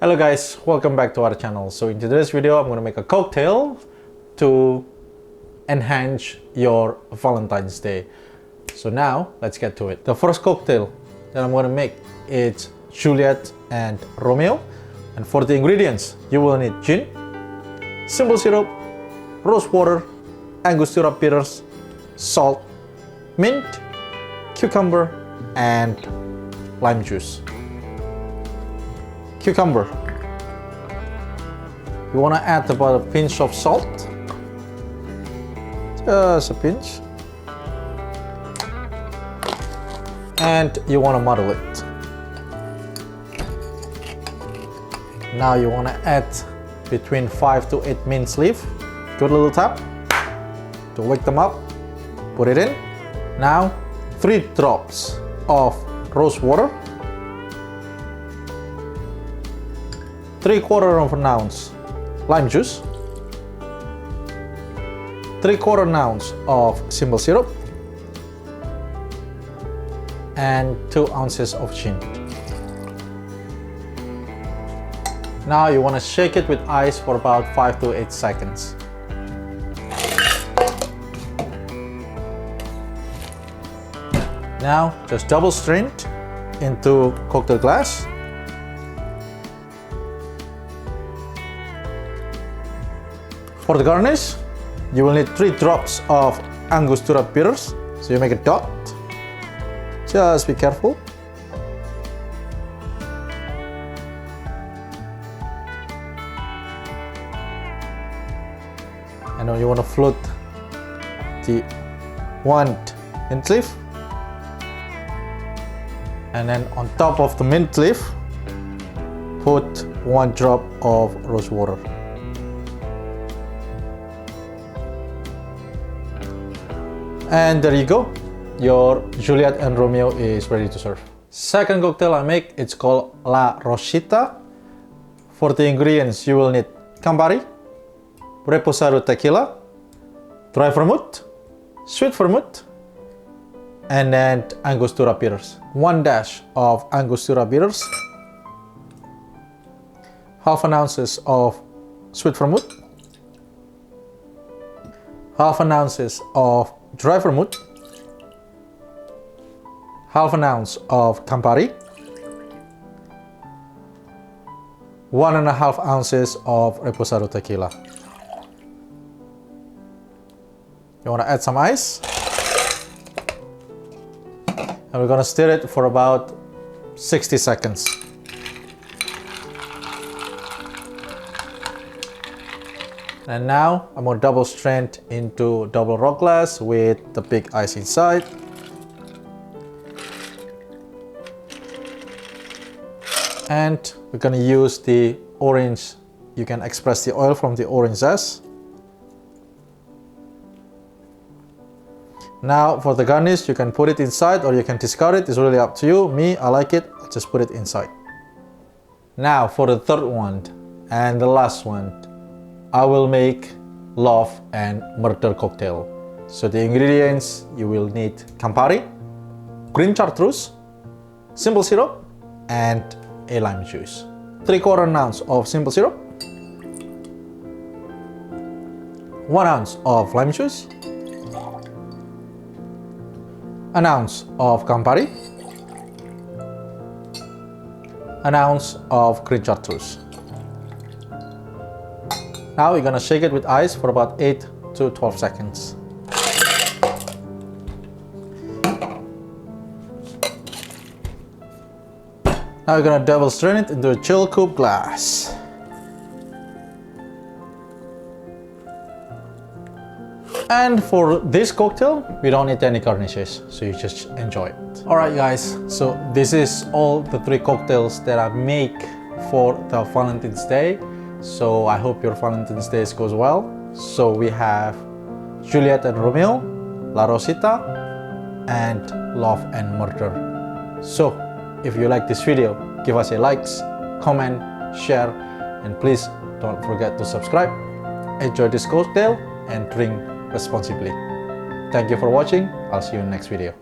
Hello guys, welcome back to our channel. So in today's video, I'm going to make a cocktail to enhance your Valentine's Day. So now let's get to it. The first cocktail that I'm going to make is Juliet and Romeo. And for the ingredients, you will need gin, simple syrup, rose water, Angostura bitters, salt, mint, cucumber, and lime juice. Cucumber. You want to add about a pinch of salt, just a pinch, and you want to muddle it. Now you want to add between 5 to 8 mint leaf. Good little tap to wake them up. Put it in. Now 3 drops of rose water, 3/4 ounce lime juice, 3/4 ounce of simple syrup, and 2 ounces of gin. Now you want to shake it with ice for about 5 to 8 seconds. Now just double strain it into cocktail glass. For the garnish, you will need 3 drops of Angostura bitters. So you make a dot. Just be careful. And now you want to float the one mint leaf. And then on top of the mint leaf, put 1 drop of rose water. And there you go, your Juliet and Romeo is ready to serve. Second cocktail I make, it's called La Rosita. For the ingredients, you will need Campari, Reposado tequila, dry vermouth, sweet vermouth, and then Angostura bitters. 1 dash of Angostura bitters, half an ounces of sweet vermouth, half an ounces of dry vermouth, half an ounce of Campari, 1.5 ounces of Reposado tequila. You want to add some ice, and we're going to stir it for about 60 seconds. And now I'm going to double strain into double rock glass with the big ice inside. And we're going to use the orange. You can express the oil from the orange zest. Now for the garnish, you can put it inside or you can discard it. It's really up to you. Me, I like it. I just put it inside. Now for the third one and the last one, I will make love and murder cocktail. So the ingredients, you will need Campari, green chartreuse, simple syrup, and a lime juice. 3/4 ounce of simple syrup, 1 ounce of lime juice, 1 ounce of Campari, 1 ounce of green chartreuse. Now we're gonna shake it with ice for about 8 to 12 seconds. Now we're gonna double strain it into a chill coupe glass. And for this cocktail, we don't need any garnishes, so you just enjoy it. Alright guys, so this is all the 3 cocktails that I make for the Valentine's Day. So I hope your Valentine's Day goes well. So we have Juliet and Romeo, La Rosita, and Love and Murder. So if you like this video, give us a likes, comment, share, and please don't forget to subscribe. Enjoy this cocktail and drink responsibly. Thank you for watching. I'll see you in the next video.